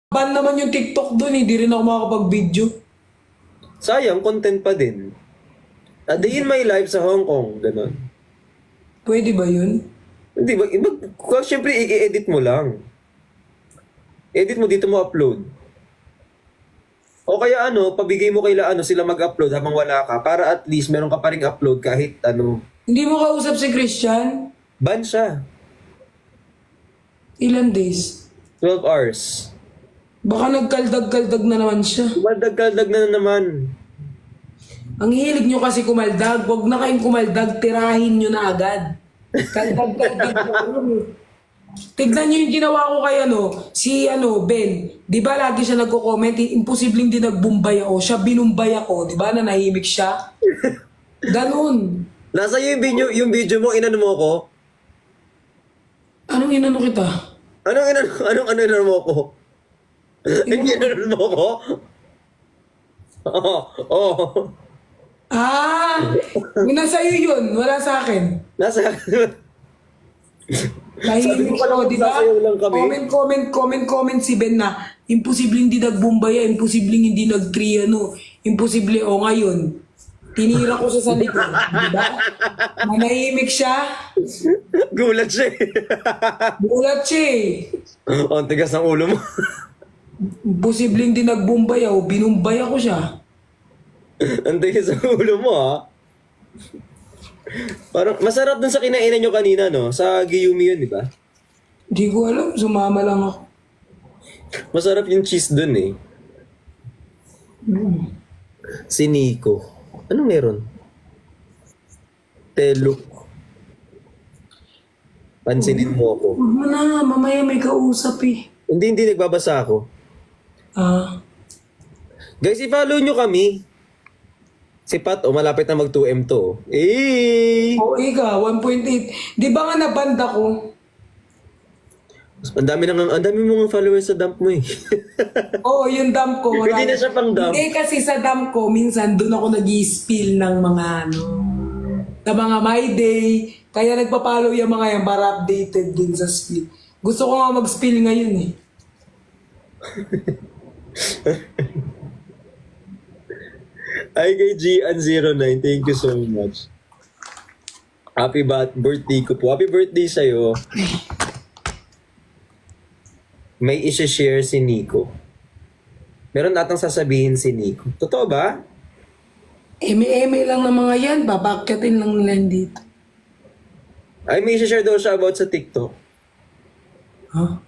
Ban naman yung TikTok dun eh. Di rin ako makakapag-video. Sayang, content pa din. A day in my life sa Hong Kong, gano'n. Pwede ba yun? Hindi ba, syempre i-edit mo lang. Edit mo dito mo upload. O kaya pabigay mo kaila sila mag-upload habang wala ka para at least meron ka pa ring upload kahit Hindi mo kausap si Christian? ban siya. Ilan days? 12 hours. Baka nagkaldag-kaldag na naman siya. Kumaldag-kaldag na naman. Ang hilig nyo kasi kumaldag. Huwag na kayong kumaldag, tirahin nyo na agad. Kaldag-kaldag na yun eh. Tignan nyo yung ginawa ko kay si Ben. Di ba lagi siya nagko-comment, imposibleng din nagbumbay ako. Siya binumbay ako, di ba, na nahimik siya? Ganon. Nasa yung video mo, inano mo ko? Anong inano kita? Anong inano mo ko? Inano mo ko? Oo. Yung nasa iyo yun, wala sa akin. Nasa... Nahihimik Sabi ko pala, siya, di ba? sasayaw lang kami. Comment si Ben na imposibleng hindi nagbumbaya, imposibleng hindi nag-triano, imposible ngayon. Tinira ko siya sa likod, di ba? Manahimik siya, Gulat siya eh. bulat siya eh. Ang tigas ng ulo mo. Imposibleng hindi nagbumbaya o binumbaya ko siya. Ang tigas ng ulo mo Parang masarap dun sa kinainan nyo kanina, no? Sa Giyumi yun, di ba? Di ko alam, sumama lang ako. Masarap yung cheese dun eh. Si Nico. Anong meron? Telo. Pansinin mo ako. Huwag mo na, mamaya may kausap eh. Hindi nagbabasa ako. Guys, i-follow nyo kami. Si Pat, malapit na mag 2M to. O ika, 1.8. Di ba nga nabanda ko? Ang dami mong followers sa dump mo eh. Oo, yung dump ko. Pwede na siya pang dump. Hindi kasi sa dump ko, minsan doon ako nag-i-spill ng mga sa mga My Day. Kaya nagpa-follow yung mga yan para updated din sa spill. Gusto ko nga mag-spill ngayon eh. Hi kay Gian09, thank you so much. Happy birthday ko po. Happy birthday sa'yo. May isi-share si Nico. Meron natang sasabihin si Nico. Totoo ba? Eme-eme lang ng mga yan. Babakyatin lang nila yan dito. Ay, may isi-share daw siya about sa TikTok. Huh?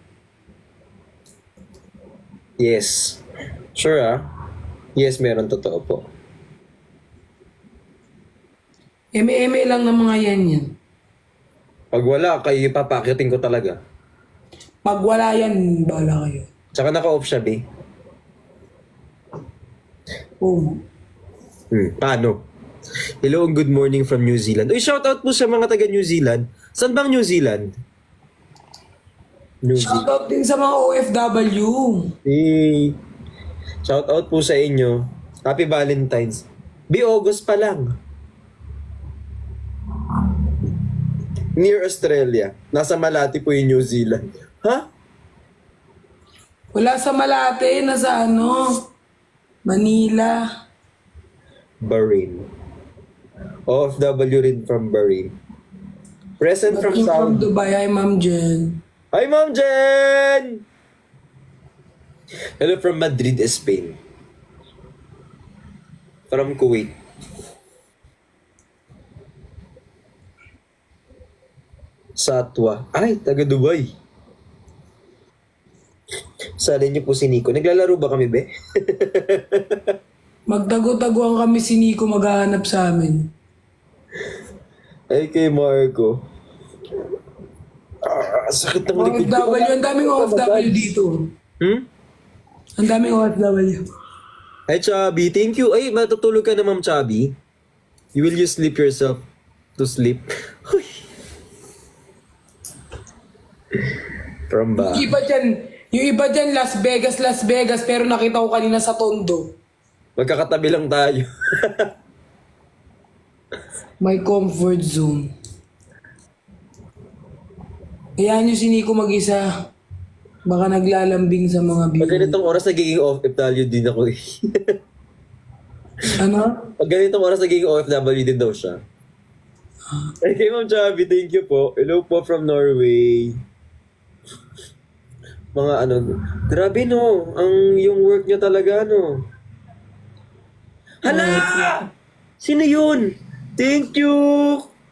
Yes. Sure Yes, meron. Totoo po. Eme-eme lang ng mga yan. Pag wala, kayo ipapakyatin ko talaga. Pag wala yan, bahala kayo. Tsaka naka-off siya, be. Oo. Paano? Hello and good morning from New Zealand. Uy, shoutout po sa mga taga New Zealand. Saan bang New Zealand? New Zealand. Shoutout din sa mga OFW. Hey. Shoutout po sa inyo. Happy Valentine's. August pa lang. Near Australia. Nasa Malati po yung New Zealand. Ha? Wala sa Malate, nasa Manila. Bahrain. OFW rin from Bahrain. Present from Working from Saudi. Dubai. Hi, Ma'am Jen. Hi, Ma'am Jen! Hello from Madrid, Spain. From Kuwait. Satwa. Ay, taga Dubai. Sali niyo po si Nico. Naglalaro ba kami, be? Magtago-taguan kami si Nico maghahanap sa amin. Ay, kay Marco. Sakit ng likod ko. OFW, ang daming OFW dito. Ang daming OFW. Ay, Chubby, thank you. Ay, matutulog ka na, Ma'am Chubby. Will you sleep yourself to sleep? From ba? Yung iba dyan, Las Vegas, pero nakita ko kanina sa Tondo. Magkakatabi lang tayo. My comfort zone. Hayaan nyo si Nico mag-isa. Baka naglalambing sa mga Pag views. ganitong oras nagiging OFW din ako eh. Ano? Pag ganitong oras nagiging OFW din daw siya. Ay, kay Ma'am Chabi, thank you po. Hello po from Norway. Mga ano, grabe no, yung work niya talaga no. Hala! Sino yun? Thank you!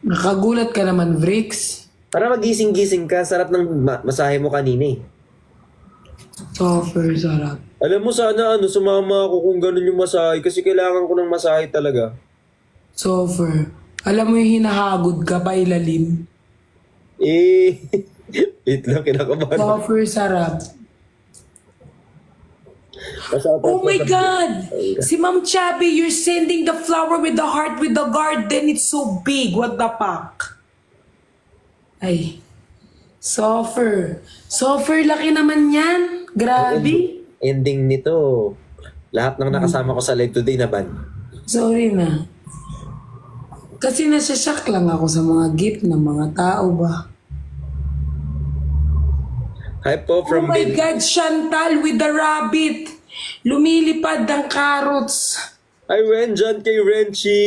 Nakagulat ka naman, Vrix. Para magising-gising ka, sarap ng masahe mo kanina eh. Super sarap. Alam mo sana sumama ako kung ganun yung masahe kasi kailangan ko ng masahe talaga. Super. Alam mo yung hinahagod ka pa ilalim. Eh, wait lang, kinakabahan. Super sarap. Masarap Oh ako my sa- God! Si Ma'am Chubby, you're sending the flower with the heart with the garden. It's so big. What the fuck? Ay. Soffer. Soffer, laki naman yan. Grabe. Ending nito, lahat ng nakasama ko sa live today na ban. Sorry na. Kasi nasashock lang ako sa mga gift ng mga tao ba. Hi po Oh from my Ben. God, Chantal with the rabbit. Lumilipad ng carrots. Hi Ren, dyan kay Renchi.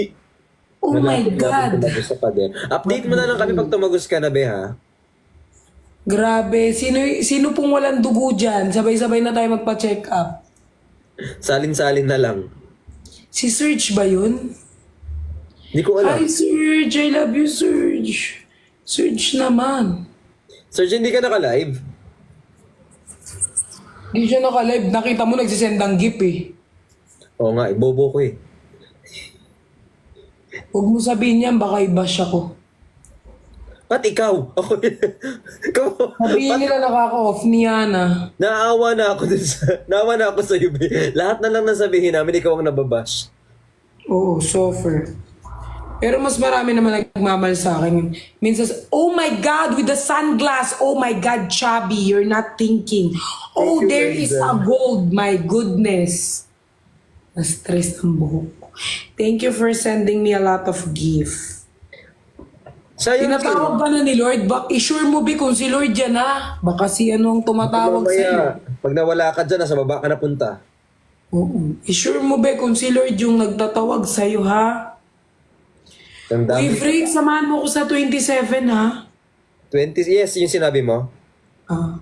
Oh my God. Tumagos pa din. Update mo na lang kami pag tumagos ka na be ha. Grabe. Sino pong walang dugo dyan? Sabay-sabay na tayo magpa-check up. Salin-salin na lang. Si Serge ba yun? Hindi ko alam. Hi Serge, I love you Serge. Serge naman. Serge, hindi ka naka-live? Di siya naka-live. Nakita mo nagsisend ng gif eh. Oo nga, bobo ko eh. Huwag mo sabihin yan, baka i-bash ako. Ba't ikaw? Ako ikaw. Sabihin nila nakaka-off ni Yana. Naawa na ako dun sa... Naawa na ako sa iyo, be. Lahat na lang nasabihin namin, ikaw ang nababash. Oo, suffer. Pero mas marami naman nagmamahal sa akin. Minsan, oh my God, with the sunglass. Oh my God, Chubby, you're not thinking. Oh, Thank you, there is Brenda. a gold. My goodness. Na-stress ang buhok ko. Thank you for sending me a lot of gift. Sayang Tinatawag ka na ni Lord. I-sure mo, Bi, kung si Lord yan, ha? Baka si ano ang tumatawag sa'yo. Pag nawala ka dyan, nasa baba ka na punta. Oo. I-sure mo, Be, kung si Lord yung nagtatawag sa'yo, ha? Ang Uy, dami. Freak, samahan mo ko sa 27, ha? 20, yes, yung sinabi mo. Ah.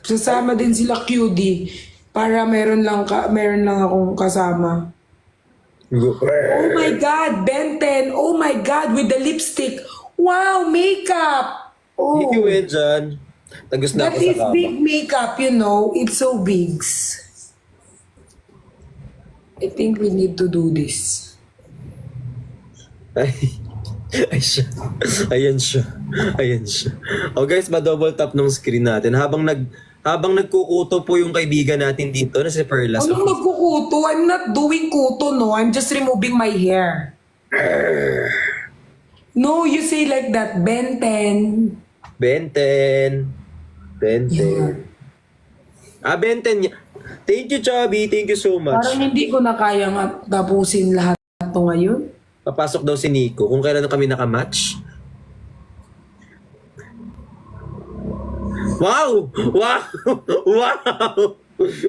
Sasama din sila QD para meron lang akong kasama. Oh my God, Ben 10. Oh my God, with the lipstick. Wow, makeup. Oh, Thank you, Edjan. Tagus na that ako sa is kama. big makeup, you know. It's so big. I think we need to do this. Ay, ay siya. Ayan siya. Ayan siya. O guys, ma-double tap ng screen natin. Habang nagkukuto po yung kaibigan natin dito na si Perlas. Anong nagkukuto? I'm not doing kuto, no. I'm just removing my hair. No, you say like that, Ben 10. Benten. Benten. Ah, Benten. Thank you, Chubby. Thank you so much. Parang hindi ko na kayang tapusin lahat ito ngayon. Papasok daw si Nico. Kung kailan kami nakamatch. Wow! Wow! Wow!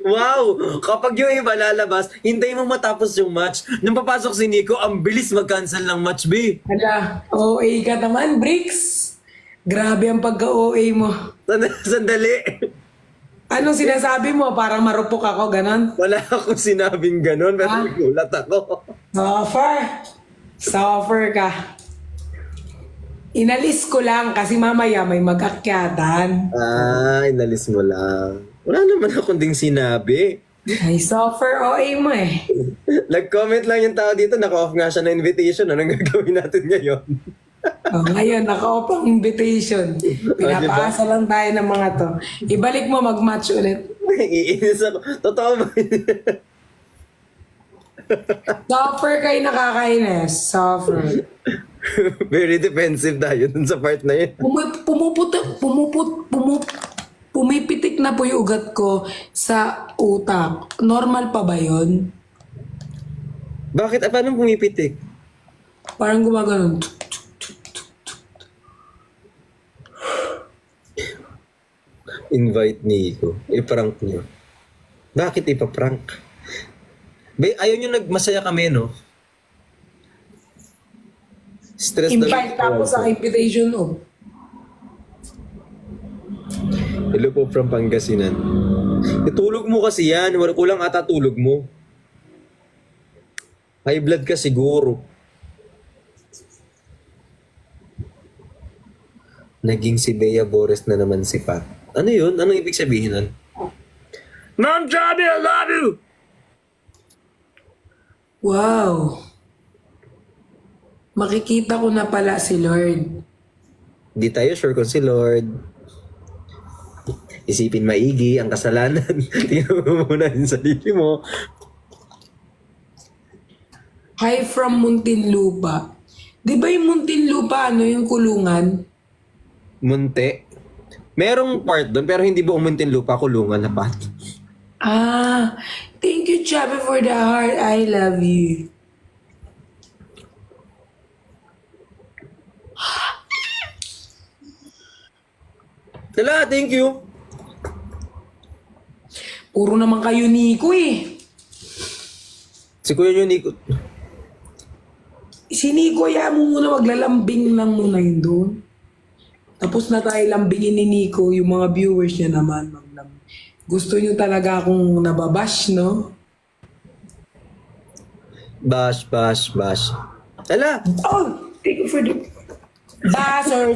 Wow! Kapag yung iba lalabas, hintay mo matapos yung match. Nung papasok si Nico, ang bilis mag-cancel ng match, B. Hala, OA ka naman, Bricks. Grabe ang pagka-OA mo. Sandali. Anong sinasabi mo? Parang marupok ako, ganon? Wala akong sinabing ganun, pero Ah? nagulat ako. Suffer. Suffer ka. Inalis ko lang kasi mamaya may mag-akyatan. Ah, inalis mo lang. Wala naman akong ding sinabi. Ay, suffer OA mo eh. Nag-comment lang yung tao dito, naka-off nga siya na invitation. Anong gagawin natin ngayon? Oh, ngayon, naka-off ang invitation. Pinapaasa lang tayo ng mga to. Ibalik mo mag-match ulit. Iinis ako. Totoo ba? Suffer kayo nakakainis. Suffer. Very defensive tayo dun sa part na yun. Pumipitik na po yung ugat ko sa utak. Normal pa ba yun? Bakit? Paano pumipitik? Parang gumaganon. Invite Nico. I-prank nyo. Bakit ipaprank? Ayaw nyo nagmasaya kami, no? Stress daw Invite yung- tapos sa invitation, oh. Hello po from Pangasinan. Itulog mo kasi yan. Kulang ata tulog mo. High blood ka siguro. Naging si Bea Boris na naman si Pat. Ano yun? Anong ibig sabihin nun? Ma'am Johnny, I love you! Wow. Makikita ko na pala si Lord. Di tayo sure kung si Lord. Isipin maigi ang kasalanan. Tingnan mo muna yung sarili mo. Hi from Muntinlupa. Di ba yung Muntinlupa, ano yung kulungan? Munti. Merong part doon, pero hindi buong Muntinlupa, kulungan na Pat. Ah, thank you, Chubby, for the heart. I love you. Tala, thank you. Puro naman kayo Nico eh. Si Kuya yun, Nico. Si Nico, ya mo muna, maglalambing lang muna yun doon. Tapos na tayo lambingin ni Nico, yung mga viewers niya naman. Gusto niyo talaga akong nababash, no? Bash, bash, bash. Tala, Oh, thank you for the...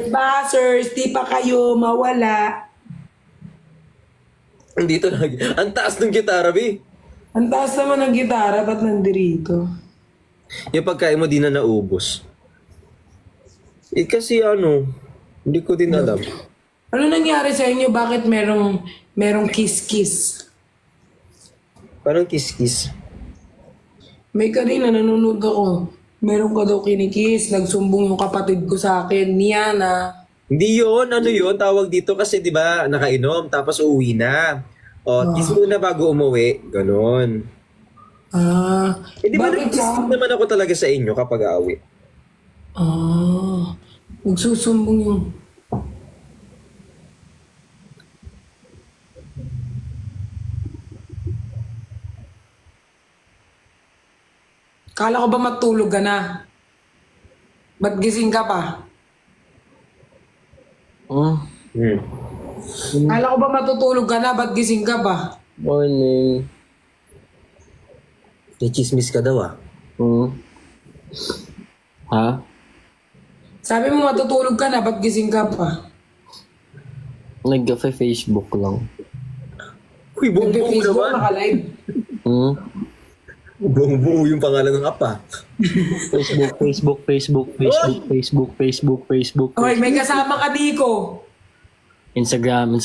Bashers, di pa kayo mawala. dito lagi. Ang taas ng gitara, Bi. Ang taas naman ng gitara, ba't nandirito? Yung pagkain mo di na naubos. Kasi hindi ko din alam. Ano nangyari sa inyo? Bakit merong kiss-kiss? Parang kiss-kiss. May kanina nanonood ako. Meron ka daw kinikiss. Nagsumbong yung kapatid ko sa akin. Niana. Hindi yun, yun, tawag dito kasi di ba nakainom, tapos uuwi na. O, kiss muna bago umuwi. Ganon. Ah. Eh di ba Bakit nag-kiss ka? naman ako talaga sa inyo kapag aawi? Ah. Nagsusumbong yung... Kala ko ba matulog ka na? Ba't gising ka pa? Oh, Hmm. Kala ko ba matutulog ka na? Ba't gising ka pa? morning. May chismis ka daw ah. Hmm. Ha? Sabi mo matutulog ka na, ba't gising ka pa? Nag-Facebook lang. Uy, buong-buo Nag-Facebook, naman. naka-live. Hmm? Buong-buo yung pangalan ng apa. Facebook. Okay, may kasama ka, Nico. Instagram.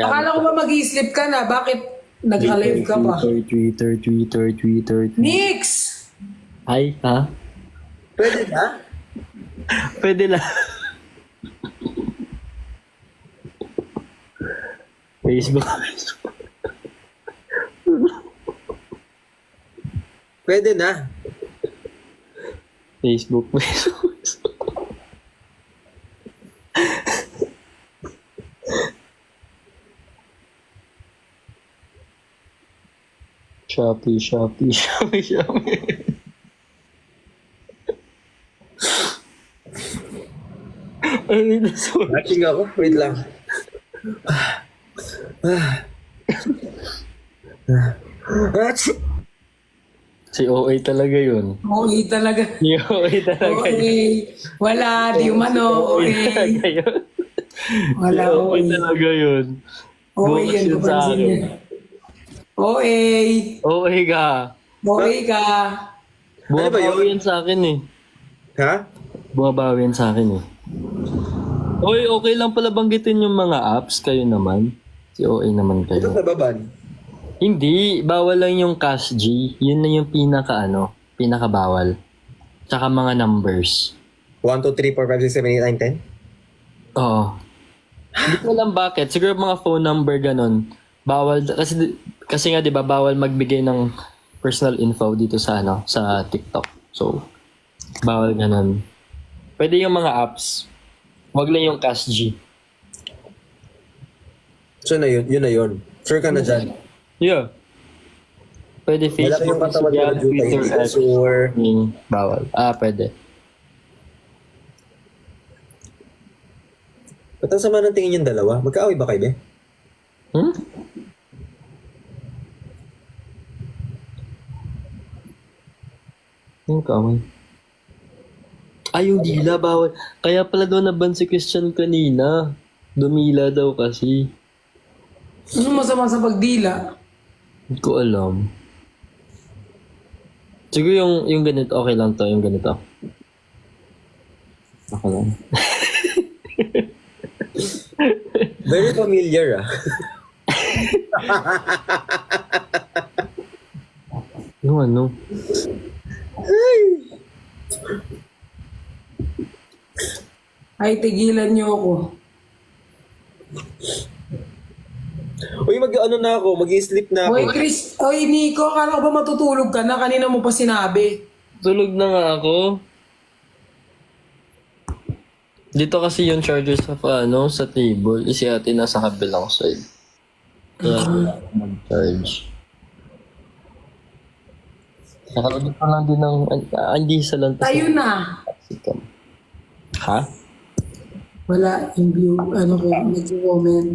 Akala ko ba mag-i-sleep ka na? Bakit nagka-live ka pa? Twitter. Nix! Hi, ha? Pwede ba? Pwede lang. Facebook. Pwede na. Facebook. Shopee. Ano na sorry? Watching ako. Wait lang. Si OA talaga yun. Okay talaga. Si OA talaga yun. Okay. Wala, di umano. Okay. Talaga yun. Wala, Si OA okay. talaga yun. Okay, Bukas yan. yun sa Papansin akin. niya. Okay. OA ka. Okay ka. Ano ba yun? Bumabawi yan sa akin eh. Ha? Bumabawi yan sa akin eh. Oy, okay lang pala banggitin yung mga apps. Kayo naman. Si OA naman Ito kayo. nababan. Hindi, bawal lang yung Cash G. Yun na yung pinaka bawal. Tsaka mga numbers. 1, 2, 3, 4, 5, 6, 7, 8, 9, 10? Oo. Hindi ko alam bakit. Siguro mga phone number ganun. Bawal, kasi nga 'di ba bawal magbigay ng personal info dito sa sa TikTok. So, bawal ganun. Pwede yung mga apps. Wag lang yung Cash G. So na yun na yun. Sure ka na dyan. Yeah. Pwede Malaki Facebook, yung katawan mo na Instagram, Juta. Twitter, Hindi ka X. sure. Bawal. Pwede. Ba't ang sama ng tingin yung dalawa? Magkaaway ba kayo, be? Hmm? Yung kamay. Yung dila, bawal. Kaya pala daw naban si Christian kanina. Dumila daw kasi. Ano masama sa pagdila? Hindi ko alam. Siguro yung ganito, okay lang to, yung ganito. Okay lang. Very familiar, ah. Ano? Ay, tigilan niyo ako. Uy, na ako. Mag-i-sleep na ako. Oy, Chris. Oy, Nico, akala ko ba matutulog ka na? Kanina mo pa sinabi. Tulog na nga ako. Dito kasi yung charger sa sa table. Si ate nasa kabilang side. Kaya mag-charge. Nakalagay pa lang din ng... hindi sa lantas. Tayo na. Ha? Wala, yung view, ano ko, nag-comment.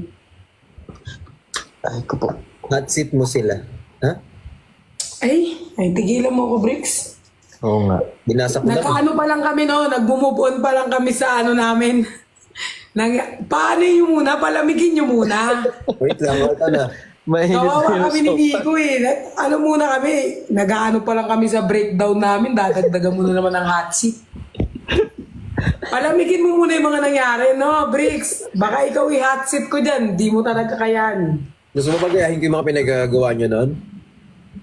Ay ko po. Hot seat mo sila. Ha? Ay, tigilan mo ako, Bricks. Oo nga. Binasa ko na. Nagkaano pa lang kami, no? Nag-move on pa lang kami sa ano namin. Paano yung muna? Palamigin nyo muna. Wait lang, wala na. Mainit Kawawa kami ni Nico eh. Ano muna kami? Nag-ano pa lang kami sa breakdown namin. Dadagdagan mo na naman ang hot seat. Palamigin mo muna yung mga nangyari, no, Bricks? Baka ikaw i-hot seat ko dyan. Di mo talaga kayan. Gusto mo pagayahin ko yung mga pinagagawa nyo nun?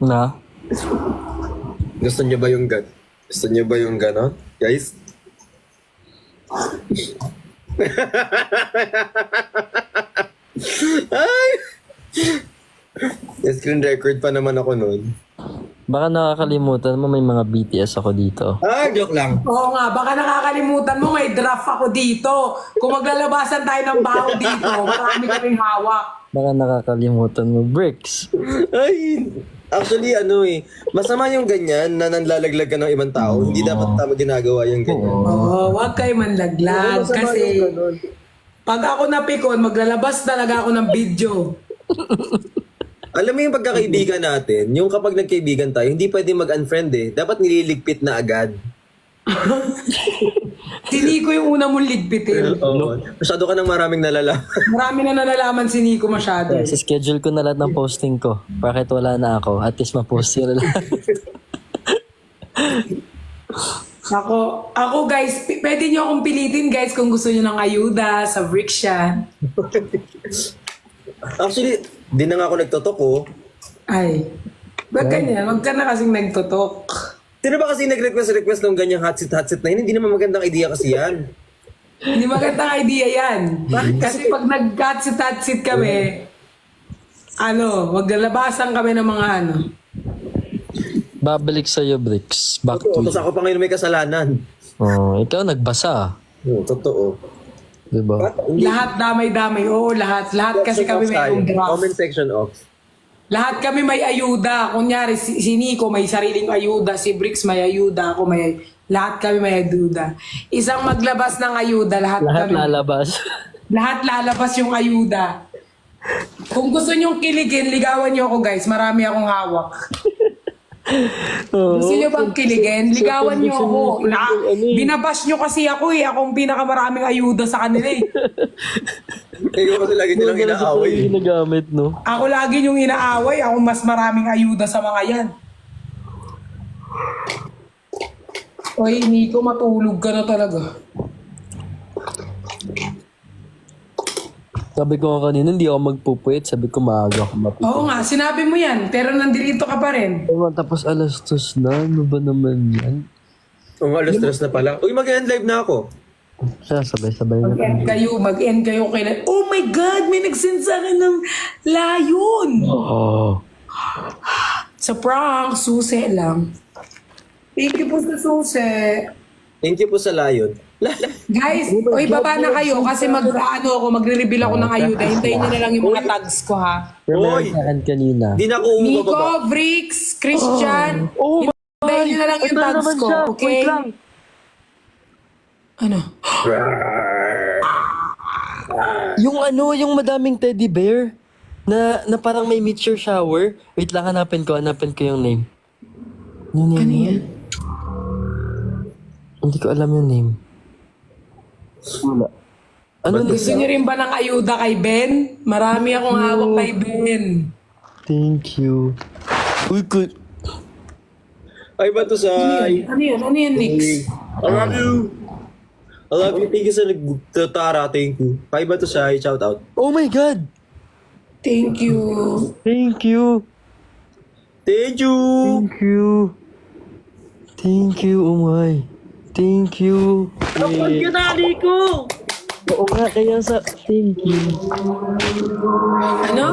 Na? Gusto nyo ba yung Gusto nyo ba yung ganon? Guys? Ay! Screen record pa naman ako nun. Baka nakakalimutan mo may mga BTS ako dito. Joke lang. Oo nga, baka nakakalimutan mo, may draft ako dito. Kung maglalabasan tayo ng baho dito, marami kaming hawak. Baka nakakalimutan mo, Bricks. Ay! Actually, masama yung ganyan na nanlalaglag ka ng ibang tao. Hindi dapat tama ginagawa yung ganyan. Oo, wag kayo manlaglag. Masama Kasi yung ganon. pag ako napikon, maglalabas talaga ako ng video. Alam mo yung pagkakaibigan natin, yung kapag nagkaibigan tayo, hindi pwede mag-unfriend eh. Dapat nililigpit na agad. Si Nico yung una mong ligpitin. Oo. Masyado ka ng maraming nalalaman. Marami na nalalaman si Nico masyado. Sa schedule ko na lahat ng posting ko. Bakit wala na ako? At least ma-post yun na lahat. Ako guys, pwede nyo akong pilitin guys kung gusto nyo ng ayuda sa Brickshan. Actually, di na nga ako nagtotok oh. Ay, ba't ganyan? Huwag ka na kasing nagtutok. Sino ba kasi nag-request ng ganyang hot seat na yun? Hindi naman magandang idea kasi yan. Hindi magandang idea yan. Kasi pag nag-hatsit kami, maglalabasan kami ng mga Babalik sa'yo, Bricks. Back to Tapos you. ako pa ngayon may kasalanan. Ikaw nagbasa. Oo, totoo. Diba? Lahat damay-damay. Oo, lahat. Lahat kasi kami may yung draft. Comment section off. Lahat kami may ayuda. Kunyari, si Nico may sariling ayuda. Si Bricks may ayuda. Ako may... Lahat kami may ayuda. Isang maglabas ng ayuda. Lahat Lahat kami. lalabas. Lahat lalabas yung ayuda. Kung gusto nyong kiligin, ligawan nyo ako guys. Marami akong hawak. Gusto nyo bang kiligin? Ligawan nyo ako. Binabash nyo kasi ako eh. Akong pinakamaraming ayuda sa kanila eh. Ikaw kasi lagi nilang inaaway. Yung ginagamit, no? Ako lagi yung inaaway. Ako mas maraming ayuda sa mga yan. Oy, Nico, matulog ka na talaga. Sabi ko nga kanina, hindi ako magpupuwit. Sabi ko maaga ako mapupuwit. Oo nga, sinabi mo yan. Pero nandito ka pa rin. Tapos alas 2 na. Ano ba naman yan? Alas 3 na pala. Uy, mag-end live na ako. Siya, sabay-sabay na. Mag-end kayo kailan. Oh my God, may nag-send sa akin ng layon. Oh. Sa prank, susi lang. Thank you po sa susi. Thank you po sa Lion. Guys, oy, baba na kayo kasi magre-reveal ako ng ayuda. Hintayin niyo na lang yung mga tags ko, ha? Remember Oy! sa akin kanina. Di na ako Nico, umababa. Bricks, Christian. Oh, Hintayin niyo na lang yung ito na tags naman ko, siya. okay? Wait lang. Ano? Yung madaming teddy bear na parang may meteor shower. Wait lang, hanapin ko yung name. Yung name Ano yun? yan? Hindi ko alam yung name. Wala. Ano na? Gusto niyo rin ba ng ayuda kay Ben? Marami akong hawak kay Ben. Thank you. Uy, good. Ay, ba to sa... Ano yan? Ano yan, Nix? I love you. I love you. Thank you sa nagtatara. Thank you. Ay, ba to sa shout out. Oh my God! Thank you. Thank you! Thank you. Thank you! Thank you, oh my. Thank you. Kapag kinali ko. Oo nga, kaya sa... Thank you. Ano?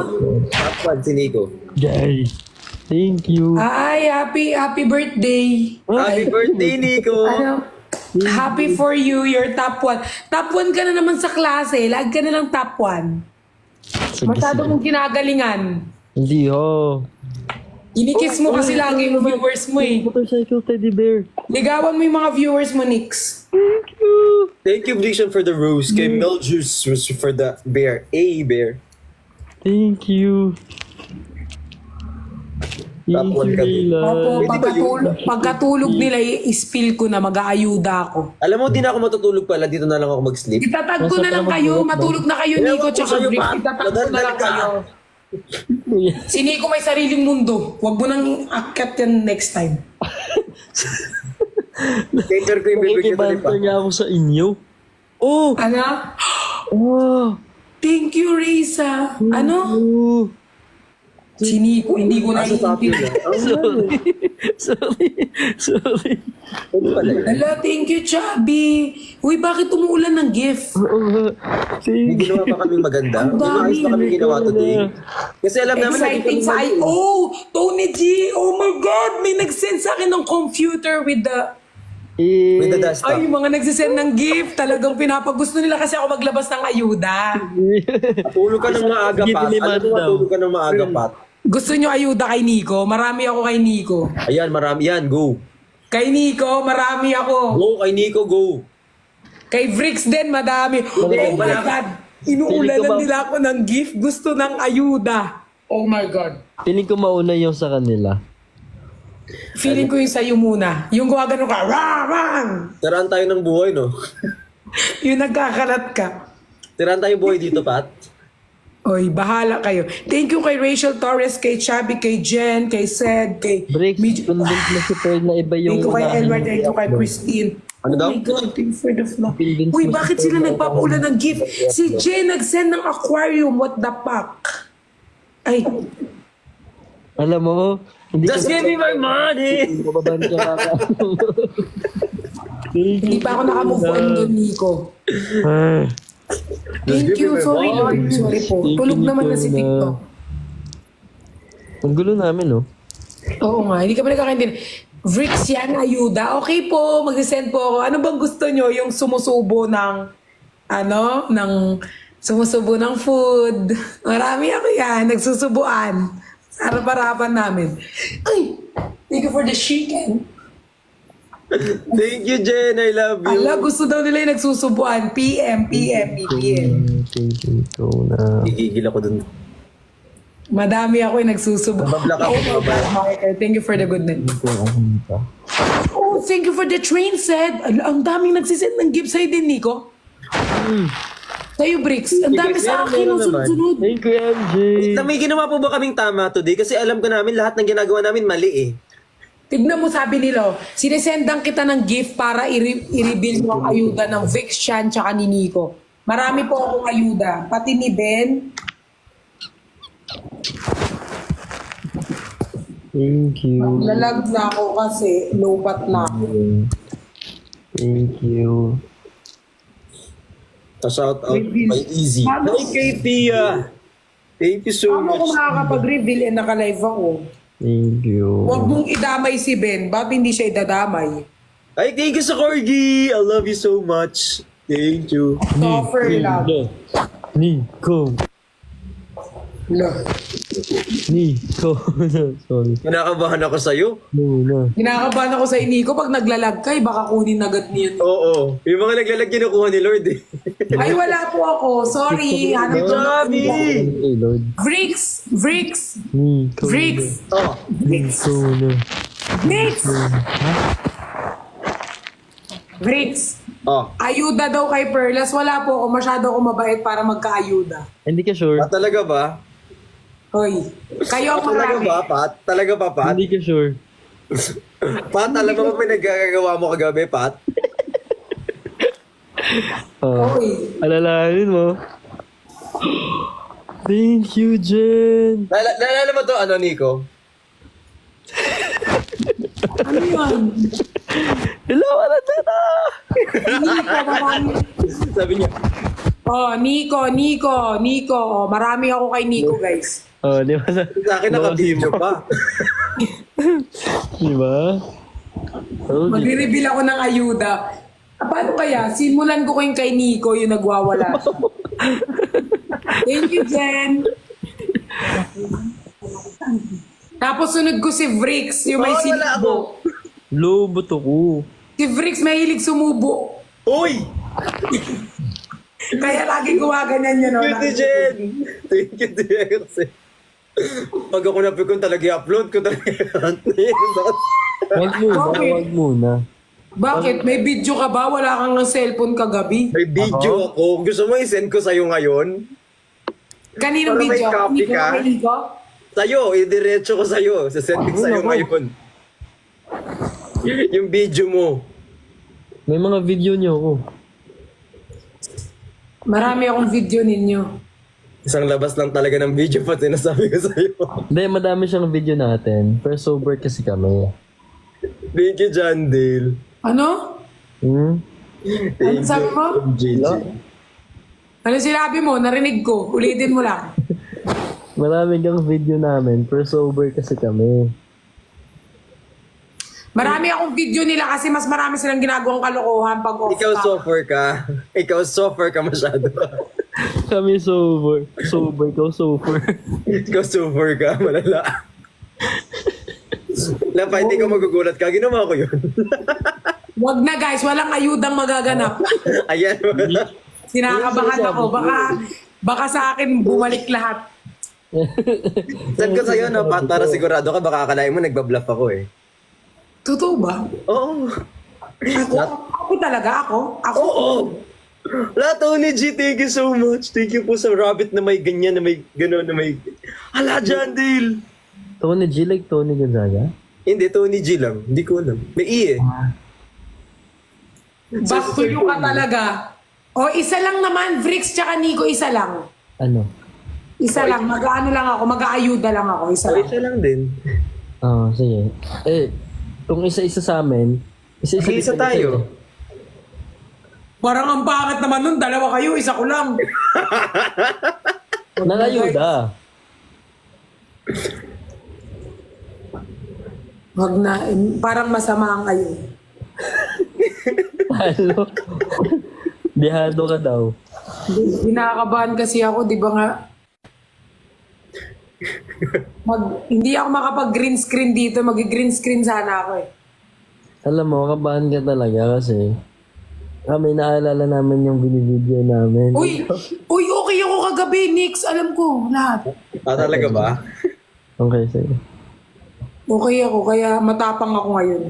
Kapag si Nico. Guys, thank you. Ay, happy birthday. Happy birthday, Nico. Ano? Happy for you, your top 1. Top 1 ka na naman sa klase. Lag ka na lang top 1. Masyado mong kinagalingan. Hindi, oh. Kinikis mo kasi lagi yung viewers mo eh. Motorcycle teddy bear. Ligawan mo yung mga viewers mo, Nix. Thank you. Thank you, Blixen, for the rose. Kay Mel Juice was for the bear. A bear. Thank you. Top Thank one you, ka din. Leila. Opo, Pwede ba yun? pagkatulog nila, i-spill ko na, mag-aayuda ako. Alam mo, di na ako matutulog pala. Dito na lang ako mag-sleep. Itatag ko na lang kayo, matulog na kayo, Nico, tsaka sa'yo, Brick. Pat. Itatag ko na lang Madaldal ka. kayo. Si Nico may sariling mundo. Huwag mo nang akyat yan next time. Cater ko yung bibigyan ko ni Nakikibanter nga ako sa inyo. Oh! Ano? Oh! Thank you, Risa. Ano? Oh! Si Nico, hindi ko na Asa sa akin na. Sorry. Ano pala yun? Hala, thank you, Chubby. Uy, bakit umuulan ng gift? Oo nga. May Thank you. ginawa pa kaming maganda. Ang dami. Maayos pa kami ginawa today. Kasi alam namin Exciting sa Oh, Tony G. Oh my God, may nag-send sa akin ng computer with the... With the desktop. Ay, yung mga nagsisend ng gift, talagang pinapagusto nila kasi ako maglabas ng ayuda. Tulog ka ng maaga, Give Pat. me Alam money mo, daw. tulog ka ng maaga, Pat. Gusto nyo ayuda kay Nico? Marami ako kay Nico. Ayan, marami yan. Go. Kay Nico, marami ako. Go kay Nico, go. Kay Vrix din, madami. Oh my God. Inuulanan nila ako ng gift. Gusto ng ayuda. Oh my God. Feeling ko mauna yung sa kanila. Feeling ko yung sa'yo muna. Yung gumagano ka, rang! Tiraan tayo ng buhay, no? Yung nagkakalat ka. Tiraan tayo buhay dito, Pat. Oy, bahala kayo. Thank you kay Rachel Torres, kay Chubby, kay Jen, kay Sed, kay Break, convince mo si Pearl na iba yung... Thank you kay unahin Edward, yung thank you kay i-upload. Christine. Ano daw? Oh my God, thank you for the flock. Convince Uy, mo si bakit Pearl sila na nagpapaulan ng gift? Si Jen nag-send ng aquarium, what the fuck? Ay, Alam mo, hindi Just give me my money! Bababan ka kaka. hindi pa ako nakamove on doon, Nico. Thank you, sorry Lord, sorry po. Thank you, Tulog naman na Nico, si na- TikTok. Ang gulo namin, no? Oo nga, hindi kami nagkakaintindihan. Vrix yan, ayuda. Okay po, mag-send po ako. Ano bang gusto nyo? Yung sumusubo ng, sumusubo ng food. Marami ako yan, nagsusubuan. Sa harap-harapan namin. Ay, thank you for the chicken. Thank you, Jen. I love you. Ala, gusto daw nila yung nagsusubuan. PM. Thank you, ito na. Gigigil ako dun. Madami ako yung nagsusubo. Nabablock ako, Oh my God, Michael. Thank you for the good night. Oh, thank you for the train set. Ang daming nagsisend ng gift sa'yo din, Nico. Sa'yo, Bricks. Ang dami sa akin ang sunod-sunod. Thank you, MJ. Na may ginawa po ba kaming tama today? Kasi alam ko namin lahat ng ginagawa namin mali eh. Tignan mo, sabi nila, sinesendan kita ng gift para i-reveal mo ang ayuda ng Vic Chan tsaka ni Nico. Marami po akong ayuda. Pati ni Ben. Thank you. Lalag na ako kasi low-bat na ako. Thank you. Shout out by Easy. Hi, Katia. Thank you so Paano ko much. makakapag-reveal and naka-live ako? Thank you. Huwag mong idamay si Ben. Ba't hindi siya idadamay? Ay, thank you sa Corgi! I love you so much. Thank you. Offer love. Nico. Love. Nico. Sorry. Kinakabahan ako sa'yo. Muna. Kinakabahan ako sa Nico pag naglalag ka, baka kunin agad niyan. Oo. Yung mga naglalag kinukuha ni Lord eh. Ay, wala po ako. Sorry. Hanap ko na. Sabi! Hey, Lord. Vrix! Vrix! Nico. Vrix! Oh. Vrix! Nico na. Vrix! Vrix! Oh. Ayuda daw kay Perlas. Wala po ako. Masyado ako mabait para magkaayuda. Hindi ka sure? Talaga ba? Hoy. Kayo ang Talaga marami. ba, Pat? Talaga ba, Pat? Hindi ka sure? Pat, alam mo ba pinagkagagawa mo kagabi, Pat? Hoy. Alalahanin mo. Thank you, Jen. Naalala mo to, ano, Nico? Ano yan? Hello, Arateta! Nico, marami. Sabi niya, Oh, Nico. Oh, marami ako kay Nico, guys. Oh, di ba? sa akin naka-video pa. Di ba? Oh, Magre-reveal ako ng ayuda. Paano kaya? Simulan ko kay Nico yung nagwawala siya. Thank you, Jen. Tapos sunod ko si Vrix, yung may Wala sinibo. lobo to ko. Si Vrix may hilig sumubo. Uy! Kaya lagi gumaganyan yun. Thank you, Jen! Thank you, Jen. Kasi pag ako napikon talaga i-upload ko talaga. Wag muna, Okay. wag muna. Bakit? May video ka ba? Wala kang ng cellphone kagabi? May video ako. Gusto mo i-send ko sa'yo ngayon? Kaninong Para may video? copy Hindi ko ka? kay Nico? Sa'yo, idiretso ko sa'yo. Sasend ko sa'yo Ako. ngayon. Yung video mo. May mga video niyo ako. Marami akong video ninyo. Isang labas lang talaga ng video pa sinasabi ko sa'yo. Hindi, madami siyang video natin. Pero sober kasi kami. Thank you, John Dale. Ano? Hmm? Ano sabi mo? JJ. Ano sinabi mo? Narinig ko. Ulitin mo lang. Marami kang video namin. Pero sober kasi kami. Marami akong video nila kasi mas marami silang ginagawang kalokohan pag off Ikaw cam. suffer ka. Ikaw suffer ka masyado. Kami sober. Sober, ikaw sober. Ikaw suffer ka. Malala. Lapa, hindi ka magugulat ka. Ginawa ko yun. Wag na guys, walang ayudang magaganap. Ayan. Sinakabahan ako. Baka sa akin bumalik lahat. Send ko sa'yo, no? Pat, para sigurado ka. Baka akalain mo nagbabluff ako eh. Totoo ba? Oo. Ako talaga? Ako? Oo. Lahat Tony G, thank you so much. Thank you po sa rabbit na may ganyan, na may gano'n, na may... Hala, John Dale! Tony G, like Tony Gonzaga? Hindi, Tony G lang. Hindi ko alam. May I eh. Back to you ka talaga. O isa lang naman, Vrix tsaka Nico, isa lang. Ano? Isa lang, mag-ano lang ako, mag-aayuda lang ako, isa So, lang. isa lang din. Ah, sige. Eh, kung isa-isa sa amin, Isa tayo. Parang ang pangit naman nun, dalawa kayo, isa ko lang. Nangayuda. Wag na, parang masama ang kayo. Halo. Dihado ka daw. Kinakabahan kasi ako, di ba nga? Hindi ako makapag-green screen dito, mag-green screen sana ako eh. Alam mo, kabahan ka talaga kasi kami naalala namin yung binibideo namin. Uy, okay ako kagabi, Nix, alam ko, lahat. Ah, talaga ba? Okay, sige. Okay ako, kaya matapang ako ngayon.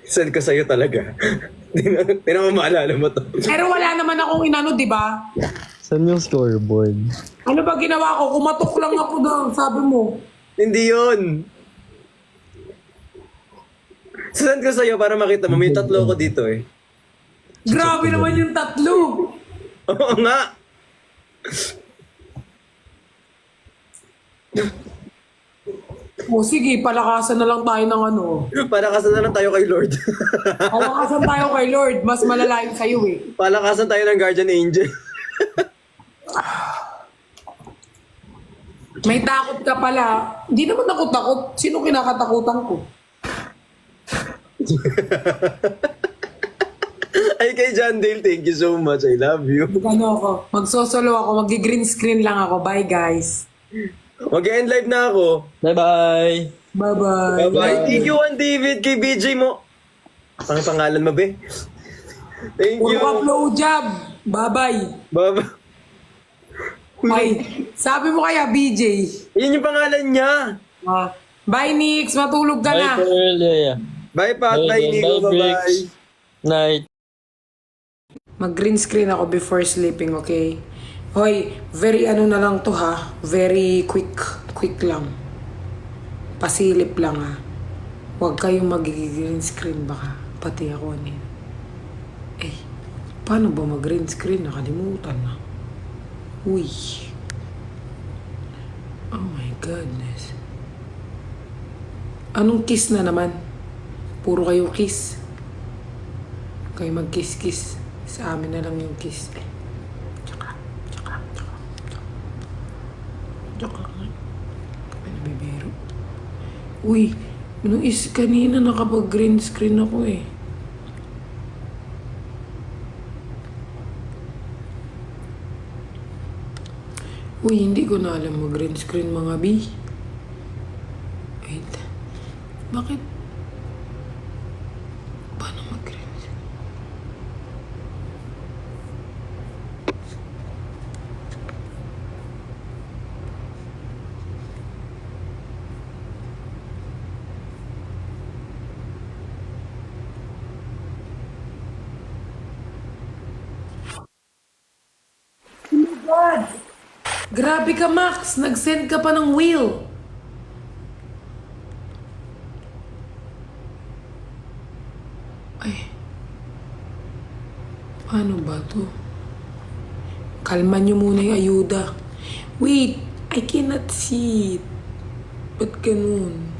Send ko sa'yo talaga. Di na maalala mo to. Pero wala naman akong inano, di ba? Saan yung scoreboard? Ano ba ginawa ko? Kumatok lang ako doon, sabi mo. Hindi yun. Send ko sa'yo para makita mo. May tatlo ko dito eh. Grabe naman yung tatlo. Oo nga. O sige, palakasan na lang tayo ng ano. Palakasan na lang tayo kay Lord. Palakasan tayo kay Lord, mas malalayo sa'yo eh. Palakasan tayo ng Guardian Angel. May takot ka pala. Hindi naman ako takot. Sino kinakatakutan ko? Ay, kay John Dale, thank you so much. I love you. Ano ako, magsosolo ako, mag-green screen lang ako. Bye guys. Mag-end live na ako. Bye-bye! Bye-bye. Bye-bye. Thank you, Juan David, kay BJ mo. Ang pangalan mo, be? Thank you. Puro upload job. Bye-bye. Bye-bye. Ay, sabi mo kaya BJ. Yun yung pangalan niya. Bye Nix, matulog ka Bye, na. Pearl. Yeah. Bye, Pat. Bye, Bye, Nico. bye, Bricks. Bye-bye. Night. Mag-green screen ako before sleeping, okay? Hoy, very ano na lang to ha. Very quick. Quick lang. Pasilip lang ha. Huwag kayong mag-green screen baka. Pati ako ano yun. Eh, paano ba mag-green screen? Nakalimutan na. Uy. Oh my goodness. Anong kiss na naman? Puro kayo kiss. Kayo mag-kiss-kiss. Sa amin na lang yung kiss. Tsaka. Tsaka. Kami nabibiro. Uy, nung kanina nakapag-green screen ako eh. Uy, hindi ko na alam mag-green screen mga B. Wait. Bakit? Paano mag-green screen? Oh my God! Grabe ka, Max! Nag-send ka pa ng wheel! Ay. Paano ba to? Kalman nyo muna yung ayuda. Wait! I cannot see it. Ba't ganun?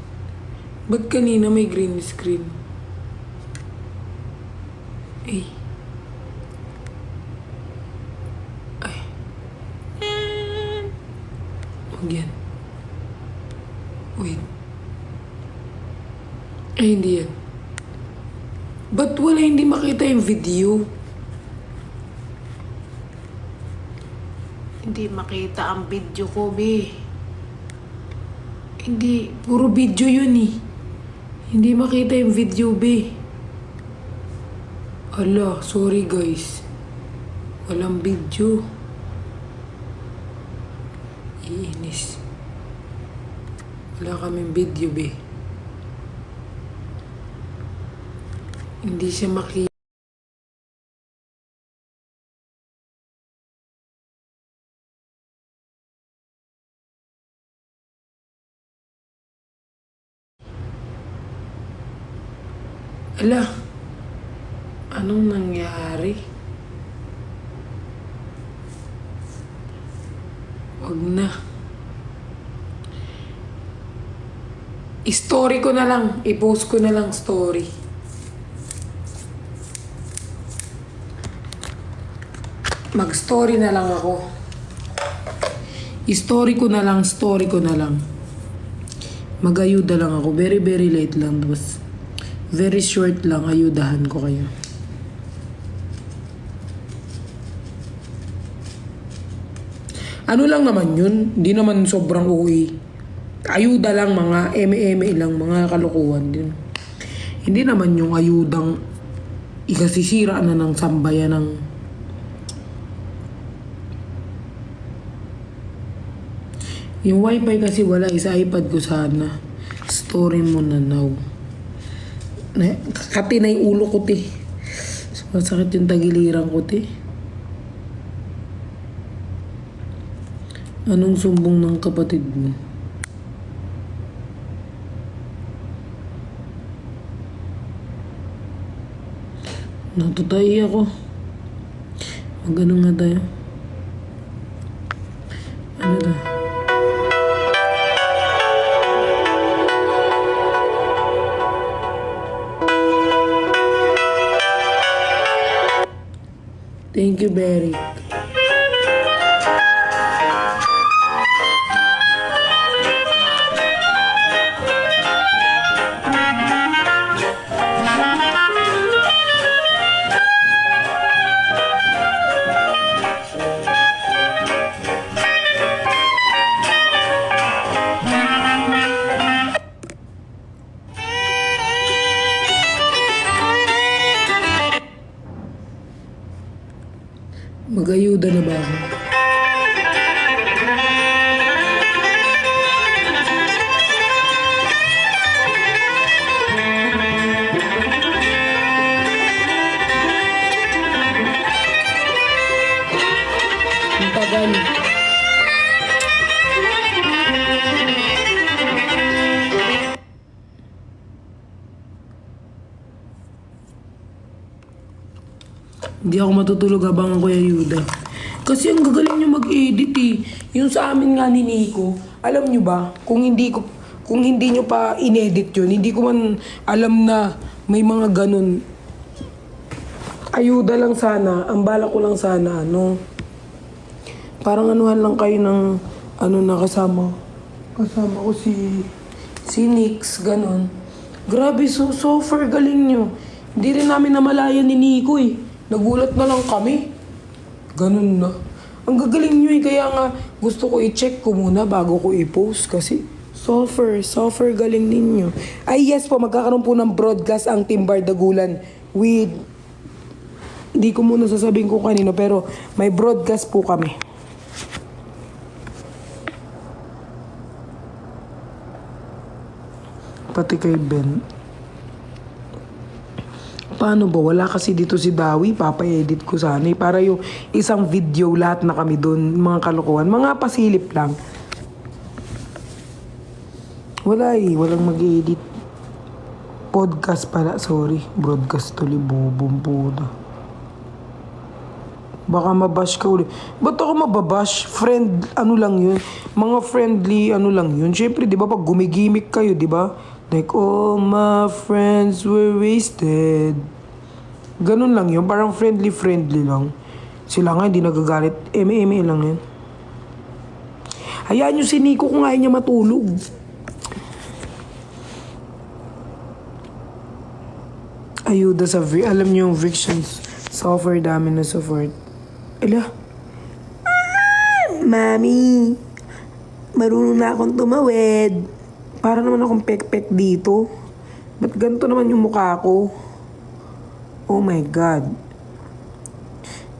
Ba't kanina may green screen? Ay. Ay. Huwag yan. Wait. Ay, hindi yan. Ba't wala hindi makita yung video? Hindi makita ang video ko, be. Hindi, puro video yun eh. Hindi makita yung video, be. Ala, sorry guys. Walang video. Iinis. Wala kaming video, be. Hindi siya makita. Ala, anong nangyari? Wag na. I-story ko na lang. I-post ko na lang story. Mag-story na lang ako. I-story ko na lang, story ko na lang. Mag-ayuda lang ako. Very, very late lang. Tapos, very short lang. Ayudahan ko kayo. Ano lang naman yun? Hindi naman sobrang uwi. Ayuda lang, mga eme-eme lang, mga kalokohan din. Hindi naman yung ayudang ikasisira na ng sambayan ng yung wifi kasi wala, isa iPad ko sana. Story mo na now. Kati na yung ulo ko, ti. Masakit yung tagiliran ko, ti. Anong sumbong ng kapatid mo? Natutay ako. Mag-ano nga tayo? Ano na? Thank you, Berry. ayuda na ba ako? Ang tagal. Hindi ako matutulog habang ako ayuda. Kasi ang gagaling nyo mag-edit eh. Yung sa amin nga ni Nico, alam nyo ba, kung hindi nyo pa inedit yun, hindi ko man alam na may mga ganun. Ayuda lang sana, ang bala ko lang sana, ano, parang anuhan lang kayo ng, ano na kasama ko si Nix, ganun. Grabe, so far galing nyo. Hindi rin namin namalayan ni Nico eh. Nagulat na lang kami. Ganun na. Ang gagaling nyo eh. Kaya nga gusto ko i-check ko muna bago ko i-post. Kasi so far galing ninyo. Ay yes po, magkakaroon po ng broadcast ang Team Bardagulan with... Hindi ko muna sasabihin ko kanino pero may broadcast po kami. Pati kay Ben. Paano ba? Wala kasi dito si Dawi. Papa-edit ko sana. Para yung isang video, lahat na kami doon. Mga kalokohan. Mga pasilip lang. Wala eh. Walang mag-edit. Podcast pala. Sorry. Broadcast tuloy. Bubong puta. Baka mabash ka ulit. Ba't ako mababash? Friend, ano lang yun? Mga friendly, ano lang yun? Siyempre, di ba, pag gumigimik kayo, di ba? Like, all my friends were wasted. Ganun lang yun. Parang friendly lang. Sila nga, hindi nagagalit. Eme lang yun. Hayaan nyo si Nico kung ayaw niya matulog. Ayuda sa alam niyo yung frictions. Software, dami na software. Ala. Mami. Marunong na akong tumawid. Para naman akong pek-pek dito. Ba't ganito naman yung mukha ko? Oh my God.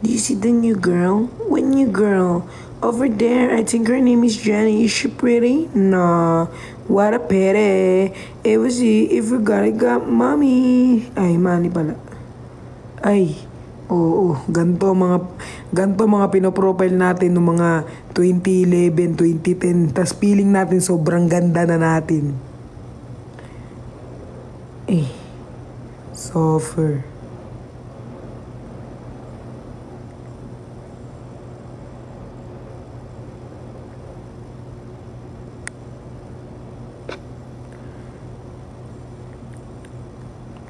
Do you see the new girl? What new girl? Over there, I think her name is Jenny. Is she pretty? No. What a pere. It was if you got mommy. Ay, mani pala. Ay. Oo, ganto mga pinoprofile natin ng mga 2011, 2010. Tas feeling natin sobrang ganda na natin. Eh, suffer.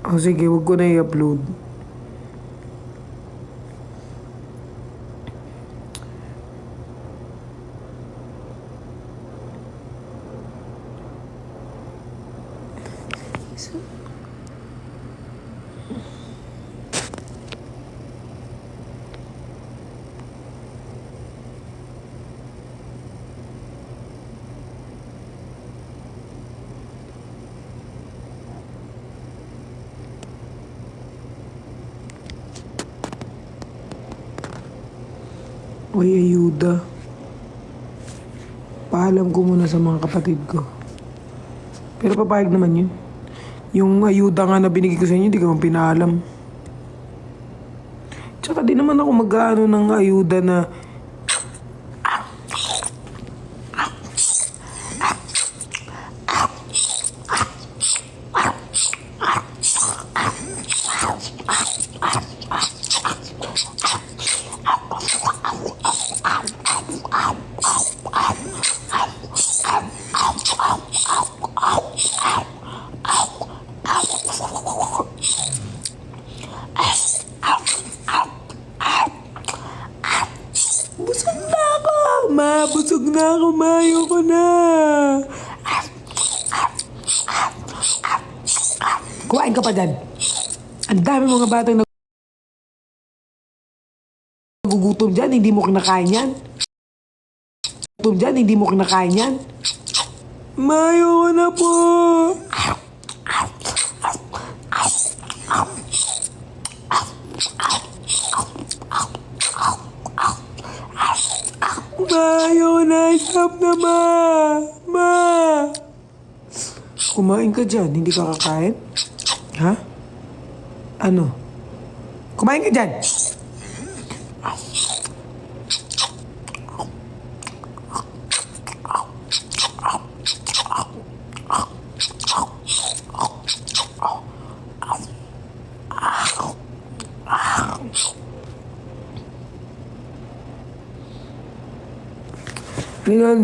Oh, sige, wag ko na i-upload. Uy, ayuda. Paalam ko muna sa mga kapatid ko. Pero papayag naman yun. Yung ayuda nga na binigay ko sa inyo, hindi ko man pinaalam. Tsaka di naman ako mag-ano ng ayuda na... Busog na ako! Ma, busog na ako, ma. Ayoko na. Kuhain ka pa dyan. Ang dami mga batang nagugutom dyan, hindi mo kinakain yan. Gutom dyan, hindi mo kinakain yan. Ma, ayoko na po. Ma, ayoko na. Stop na, ma. Ma. Kumain ka dyan. Hindi ka kakain? Ha? Ano? Kumain ka dyan.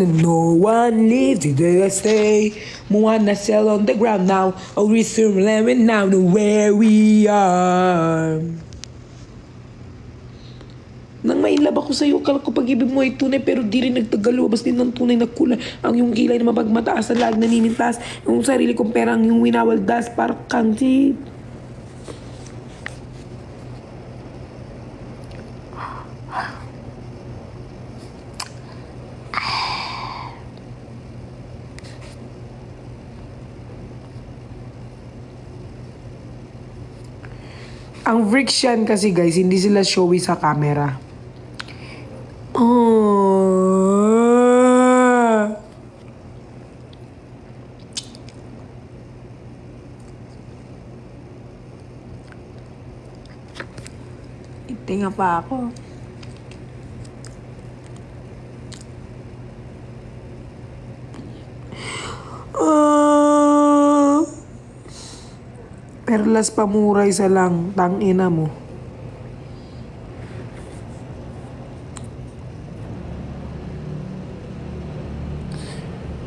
No one lives, did I stay? Wanna sell on the ground now. I'll resume living now to where we are. Nang mailab ako sa'yo, akala ko pag-ibig mo ay tunay, pero di rin nagtagalubas din ng tunay na kulay. Ang yung kilay na mapagmataas na lag naninintas. Yung sarili kong perang yung winawaldas, parang kang jeep. Ang friction kasi guys, hindi sila showy sa camera. Oh. Itinga pa ako. Perlas pamuray sa lang, tangina mo.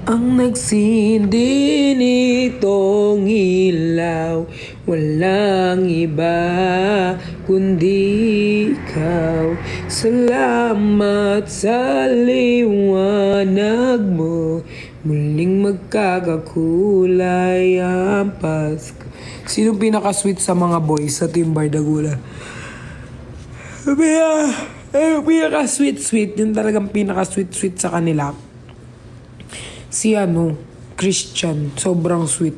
Ang nagsindi nitong ilaw, walang iba kundi ikaw. Salamat sa liwanag mo, muling magkakakulay ang Pasko. Sino pinaka-sweet sa mga boys sa Team Bardagula? Pinaka-sweet, yung talagang pinaka-sweet sa kanila. Si Christian. Sobrang sweet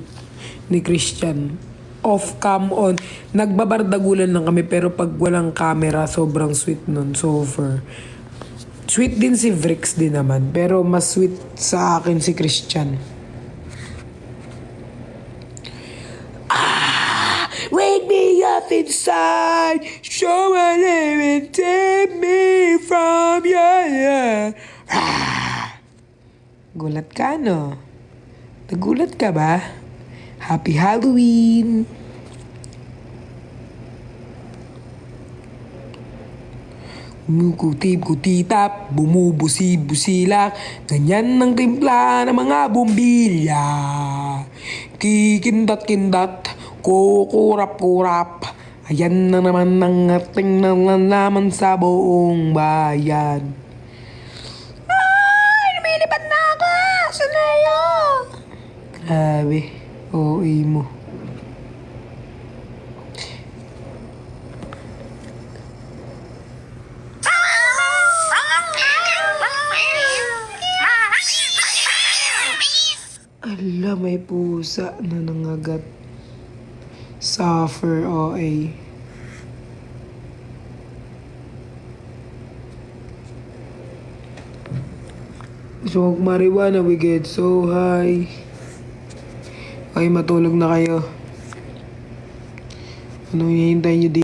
ni Christian. Off cam on. Nagbabardagulan lang kami pero pag walang camera, sobrang sweet nun. So far. Sweet din si Vrix din naman. Pero mas sweet sa akin si Christian. Wake me up inside. Show my name and take me from your Gulat ka, no? Nagulat ka ba? Happy Halloween! Kutip-kutitap, bumubusi-busilak, ganyan ang timpla ng mga bumbilya. Kikindat-kindat, kukurap-kurap, ayan na naman ang ating nalalaman sa buong bayan. Lumilipad na ako! Sanayo! Grabe. OA mo. Ala, may pusa na nangagat. Suffer, OA. So, marijuana, we get so high. Ay, matulog na kayo. Anong hihintay nyo dito?